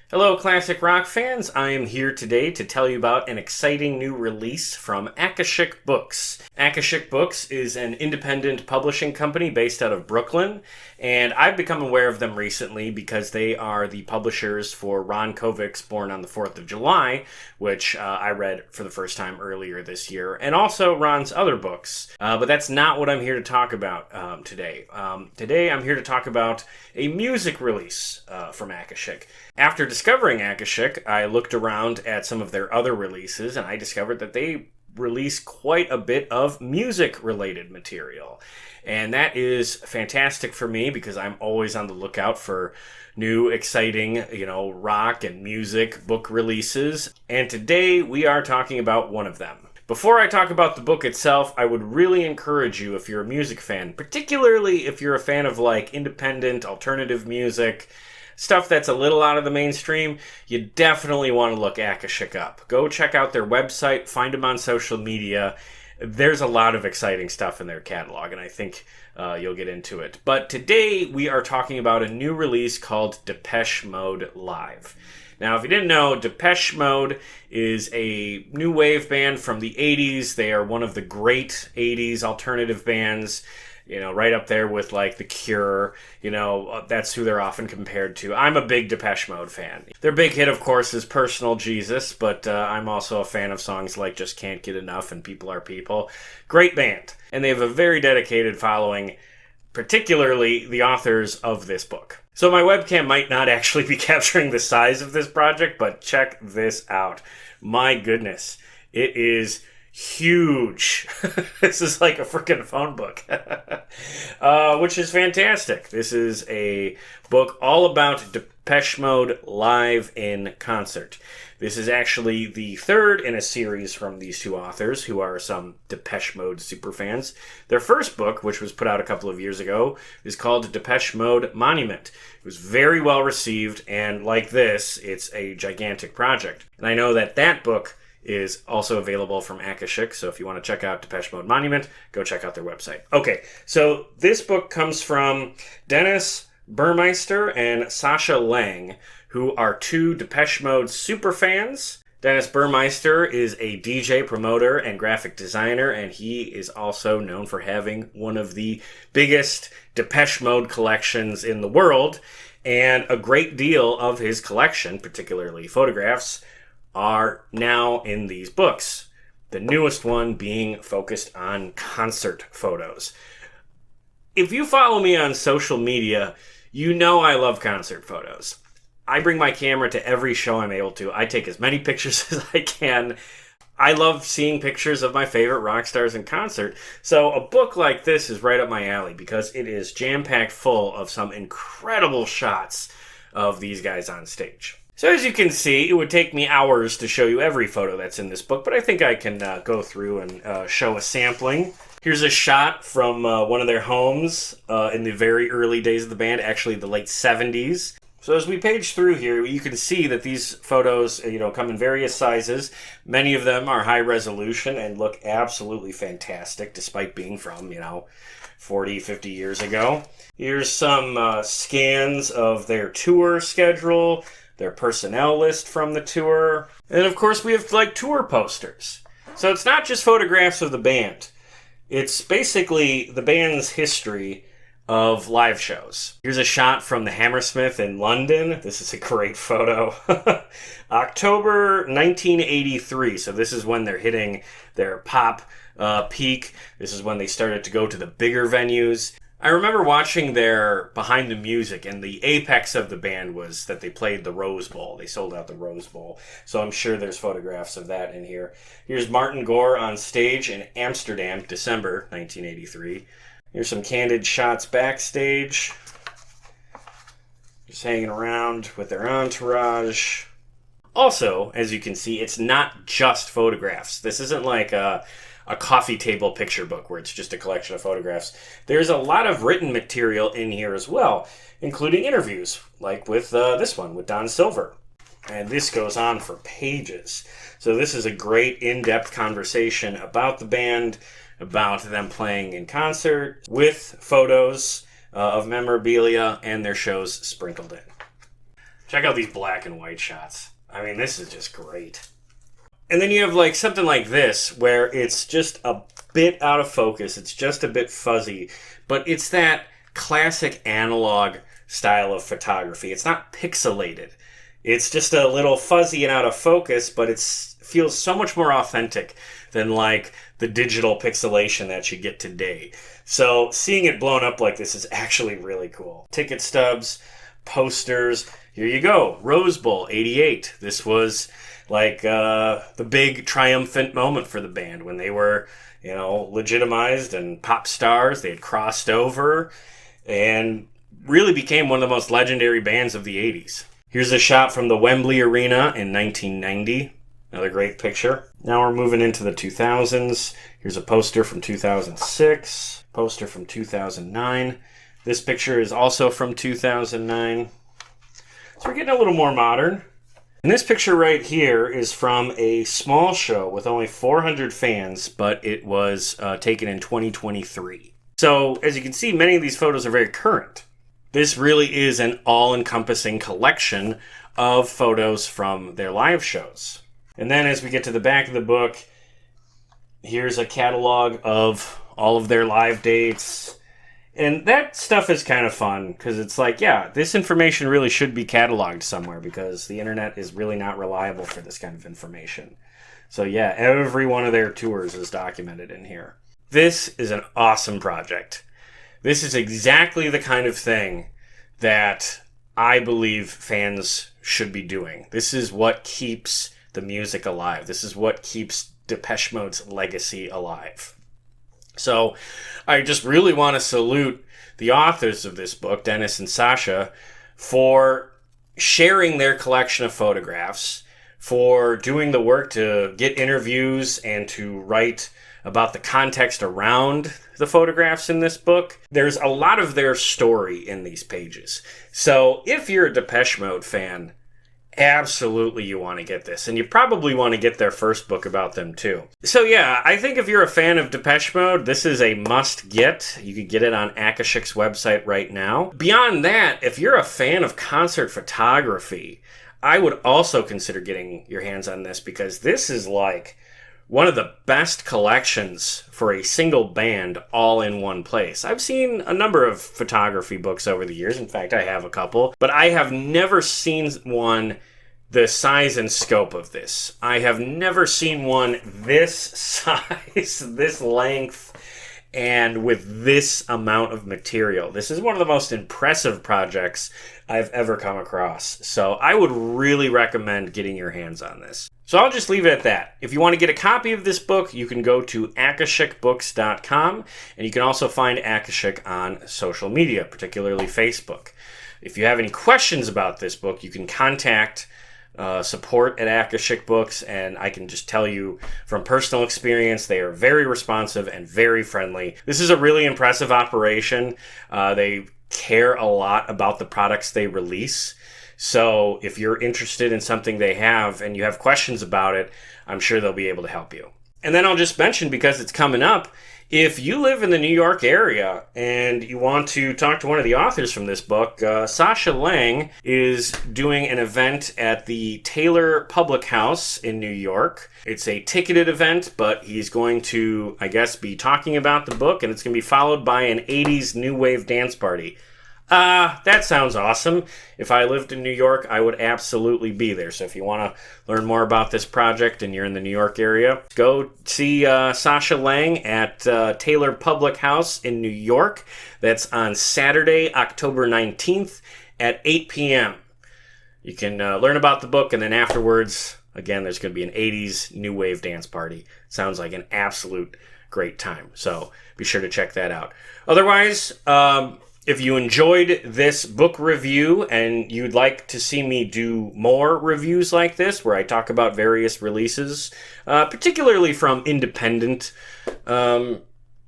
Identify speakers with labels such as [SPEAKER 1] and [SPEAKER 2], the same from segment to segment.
[SPEAKER 1] Hello, classic rock fans. I am here today to tell you about an exciting new release from Akashic Books. Akashic Books is an independent publishing company based out of Brooklyn, and I've become aware of them recently because they are the publishers for Ron Kovic's Born on the 4th of July, which I read for the first time earlier this year, and also Ron's other books. But that's not what I'm here to talk about today. Today I'm here to talk about a music release from Akashic. After discovering Akashic, I looked around at some of their other releases, and I discovered that they release quite a bit of music-related material. And that is fantastic for me because I'm always on the lookout for new, exciting, rock and music book releases. And today we are talking about one of them. Before I talk about the book itself, I would really encourage you, if you're a music fan, particularly if you're a fan of independent, alternative music, stuff that's a little out of the mainstream, you definitely want to look Akashic up. Go check out their website, find them on social media. There's a lot of exciting stuff in their catalog, and I think you'll get into it. But today we are talking about a new release called Depeche Mode Live. Now, if you didn't know, Depeche Mode is a new wave band from the 80s. They are one of the great 80s alternative bands. Right up there with The Cure. That's who they're often compared to. I'm a big Depeche Mode fan. Their big hit, of course, is Personal Jesus, but I'm also a fan of songs like Just Can't Get Enough and People Are People. Great band. And they have a very dedicated following, particularly the authors of this book. So my webcam might not actually be capturing the size of this project, but check this out. My goodness. It is huge. This is like a freaking phone book, which is fantastic. This is a book all about Depeche Mode live in concert. This is actually the third in a series from these two authors, who are some Depeche Mode superfans. Their first book, which was put out a couple of years ago, is called Depeche Mode Monument. It was very well received, and like this, it's a gigantic project. And I know that book is also available from Akashic, so if you want to check out Depeche Mode Monument, go check out their website. Okay, so this book comes from Dennis Burmeister and Sascha Lange, who are two Depeche Mode superfans. Dennis Burmeister is a DJ, promoter, and graphic designer, and he is also known for having one of the biggest Depeche Mode collections in the world, and a great deal of his collection, particularly photographs, are now in these books. The newest one being focused on concert photos. If you follow me on social media, you know I love concert photos. I bring my camera to every show I'm able to. I take as many pictures as I can. I love seeing pictures of my favorite rock stars in concert. So a book like this is right up my alley because it is jam-packed full of some incredible shots of these guys on stage. So as you can see, it would take me hours to show you every photo that's in this book, but I think I can go through and show a sampling. Here's a shot from one of their homes in the very early days of the band, actually the late 70s. So as we page through here, you can see that these photos, come in various sizes. Many of them are high resolution and look absolutely fantastic, despite being from, 40, 50 years ago. Here's some scans of their tour schedule, their personnel list from the tour. And of course we have tour posters. So it's not just photographs of the band. It's basically the band's history of live shows. Here's a shot from the Hammersmith in London. This is a great photo. October 1983. So this is when they're hitting their pop peak. This is when they started to go to the bigger venues. I remember watching their Behind the Music, and the apex of the band was that they played the Rose Bowl. They sold out the Rose Bowl. So I'm sure there's photographs of that in here. Here's Martin Gore on stage in Amsterdam, December 1983. Here's some candid shots backstage. Just hanging around with their entourage. Also, as you can see, it's not just photographs. This isn't like a coffee table picture book where it's just a collection of photographs. There's a lot of written material in here as well, including interviews, like with this one with Don Silver. And this goes on for pages. So this is a great in-depth conversation about the band, about them playing in concert, with photos of memorabilia and their shows sprinkled in. Check out these black and white shots. I mean, this is just great. And then you have like something like this where it's just a bit out of focus. It's just a bit fuzzy, but it's that classic analog style of photography. It's not pixelated. It's just a little fuzzy and out of focus, but it feels so much more authentic than like the digital pixelation that you get today. So seeing it blown up like this is actually really cool. Ticket stubs, posters. Here you go. Rose Bowl 88. This was like the big triumphant moment for the band when they were, legitimized and pop stars. They had crossed over and really became one of the most legendary bands of the 80s. Here's a shot from the Wembley Arena in 1990. Another great picture. Now we're moving into the 2000s. Here's a poster from 2006. Poster from 2009. This picture is also from 2009. So we're getting a little more modern. And this picture right here is from a small show with only 400 fans, but it was taken in 2023. So as you can see, many of these photos are very current. This really is an all-encompassing collection of photos from their live shows. And then as we get to the back of the book, here's a catalog of all of their live dates. And that stuff is kind of fun because it's like, yeah, this information really should be cataloged somewhere because the internet is really not reliable for this kind of information. So yeah, every one of their tours is documented in here. This is an awesome project. This is exactly the kind of thing that I believe fans should be doing. This is what keeps the music alive. This is what keeps Depeche Mode's legacy alive. So I just really want to salute the authors of this book, Dennis and Sascha, for sharing their collection of photographs, for doing the work to get interviews and to write about the context around the photographs in this book. There's a lot of their story in these pages. So if you're a Depeche Mode fan, absolutely you want to get this. And you probably want to get their first book about them too. So yeah, I think if you're a fan of Depeche Mode, this is a must get. You can get it on Akashic's website right now. Beyond that, if you're a fan of concert photography, I would also consider getting your hands on this because this is like one of the best collections for a single band all in one place. I've seen a number of photography books over the years. In fact, I have a couple. But I have never seen one the size and scope of this. I have never seen one this size, this length, and with this amount of material. This is one of the most impressive projects I've ever come across. So I would really recommend getting your hands on this. So I'll just leave it at that. If you want to get a copy of this book, you can go to akashicbooks.com, and you can also find Akashic on social media, particularly Facebook. If you have any questions about this book, you can contact support at Akashic Books, and I can just tell you from personal experience, they are very responsive and very friendly. This is a really impressive operation. They care a lot about the products they release. So if you're interested in something they have and you have questions about it, I'm sure they'll be able to help you. And then I'll just mention, because it's coming up, if you live in the New York area and you want to talk to one of the authors from this book, Sascha Lange is doing an event at the Taylor Public House in New York. It's a ticketed event, but he's going to, I guess, be talking about the book, and it's going to be followed by an 80s new wave dance party. That sounds awesome. If I lived in New York, I would absolutely be there. So if you want to learn more about this project and you're in the New York area, go see Sascha Lange at Taylor Public House in New York. That's on Saturday, October 19th at 8 p.m. You can learn about the book, and then afterwards, again, there's going to be an 80s new wave dance party. Sounds like an absolute great time. So be sure to check that out. Otherwise, if you enjoyed this book review and you'd like to see me do more reviews like this, where I talk about various releases, particularly from independent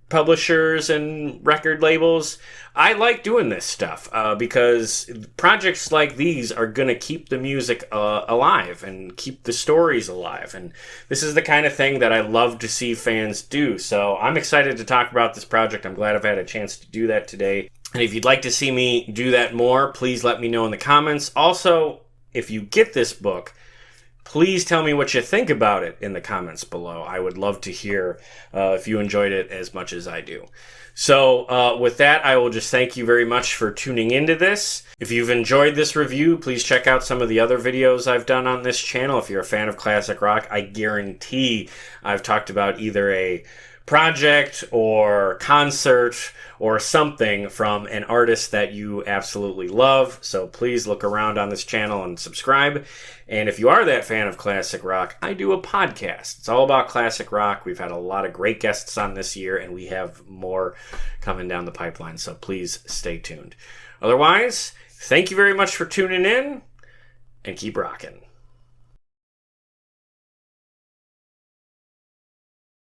[SPEAKER 1] publishers and record labels, I like doing this stuff because projects like these are going to keep the music alive and keep the stories alive. And this is the kind of thing that I love to see fans do. So I'm excited to talk about this project. I'm glad I've had a chance to do that today. And if you'd like to see me do that more, please let me know in the comments. Also, if you get this book, please tell me what you think about it in the comments below. I would love to hear if you enjoyed it as much as I do. So with that, I will just thank you very much for tuning into this. If you've enjoyed this review, please check out some of the other videos I've done on this channel. If you're a fan of classic rock, I guarantee I've talked about either a project or concert or something from an artist that you absolutely love. So please look around on this channel and subscribe. And if you are that fan of classic rock, I do a podcast. It's all about classic rock. We've had a lot of great guests on this year, and we have more coming down the pipeline. So please stay tuned. Otherwise, thank you very much for tuning in, and keep rocking.